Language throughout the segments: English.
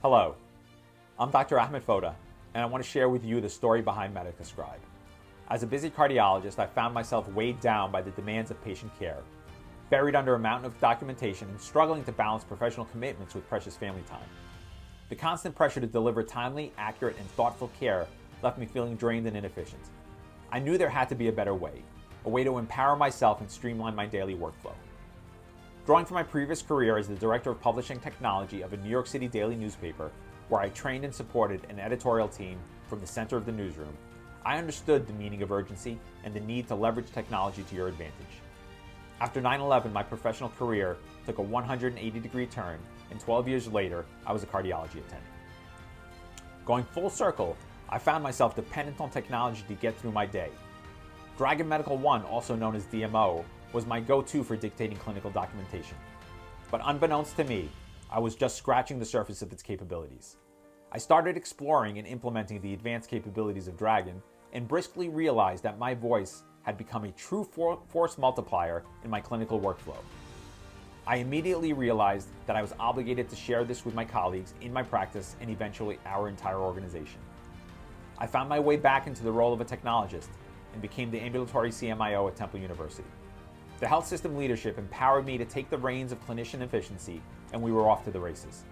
Hello, I'm Dr. Ahmed Foda, and I want to share with you the story behind MedicaScribe. As a busy cardiologist, I found myself weighed down by the demands of patient care, buried under a mountain of documentation and struggling to balance professional commitments with precious family time. The constant pressure to deliver timely, accurate, and thoughtful care left me feeling drained and inefficient. I knew there had to be a better way, a way to empower myself and streamline my daily workflow. Drawing from my previous career as the Director of Publishing Technology of a New York City daily newspaper, where I trained and supported an editorial team from the center of the newsroom, I understood the meaning of urgency and the need to leverage technology to your advantage. After 9/11, my professional career took a 180-degree turn, and 12 years later, I was a cardiology attending. Going full circle, I found myself dependent on technology to get through my day. Dragon Medical One, also known as DMO, was my go-to for dictating clinical documentation. But unbeknownst to me, I was just scratching the surface of its capabilities. I started exploring and implementing the advanced capabilities of Dragon and briskly realized that my voice had become a true force multiplier in my clinical workflow. I immediately realized that I was obligated to share this with my colleagues in my practice and eventually our entire organization. I found my way back into the role of a technologist and became the ambulatory CMIO at Temple University. The health system leadership empowered me to take the reins of clinician efficiency, and we were off to the races.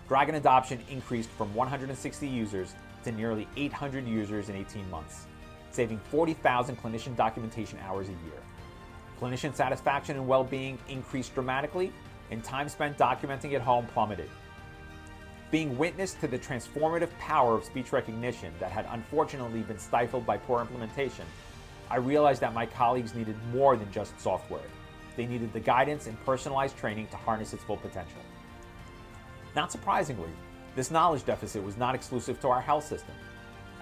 Dragon adoption increased from 160 users to nearly 800 users in 18 months, saving 40,000 clinician documentation hours a year. Clinician satisfaction and well-being increased dramatically, and time spent documenting at home plummeted. Being witness to the transformative power of speech recognition that had unfortunately been stifled by poor implementation, I realized that my colleagues needed more than just software. They needed the guidance and personalized training to harness its full potential. Not surprisingly, this knowledge deficit was not exclusive to our health system.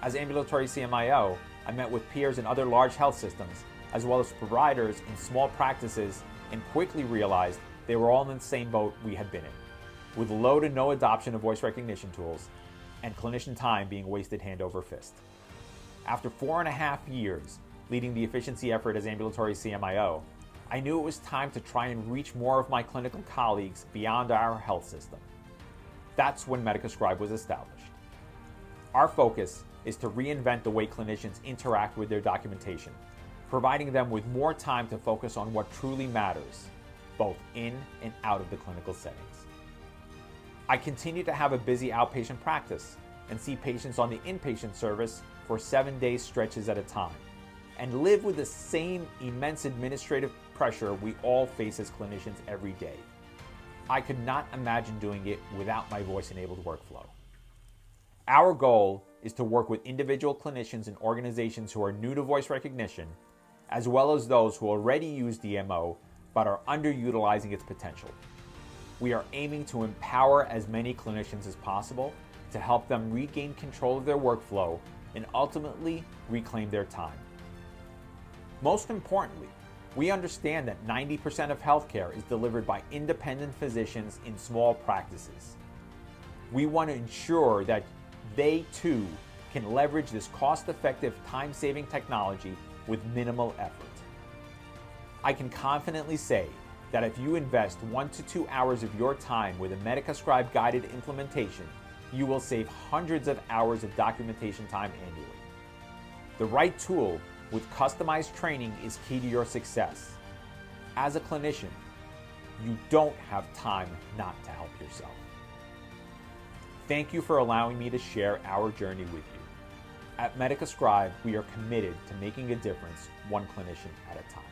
As ambulatory CMIO, I met with peers in other large health systems, as well as providers in small practices, and quickly realized they were all in the same boat we had been in, with low to no adoption of voice recognition tools, and clinician time being wasted hand over fist. After 4.5 years, leading the efficiency effort as ambulatory CMIO, I knew it was time to try and reach more of my clinical colleagues beyond our health system. That's when MedicaScribe was established. Our focus is to reinvent the way clinicians interact with their documentation, providing them with more time to focus on what truly matters, both in and out of the clinical settings. I continue to have a busy outpatient practice and see patients on the inpatient service for 7-day stretches at a time, and live with the same immense administrative pressure we all face as clinicians every day. I could not imagine doing it without my voice-enabled workflow. Our goal is to work with individual clinicians and organizations who are new to voice recognition, as well as those who already use DMO but are underutilizing its potential. We are aiming to empower as many clinicians as possible to help them regain control of their workflow and ultimately reclaim their time. Most importantly, we understand that 90% of healthcare is delivered by independent physicians in small practices. We want to ensure that they too can leverage this cost-effective, time-saving technology with minimal effort. I can confidently say that if you invest 1 to 2 hours of your time with a MedicaScribe guided implementation, you will save hundreds of hours of documentation time annually. The right tool with customized training is key to your success. As a clinician, you don't have time not to help yourself. Thank you for allowing me to share our journey with you. At MedicaScribe, we are committed to making a difference one clinician at a time.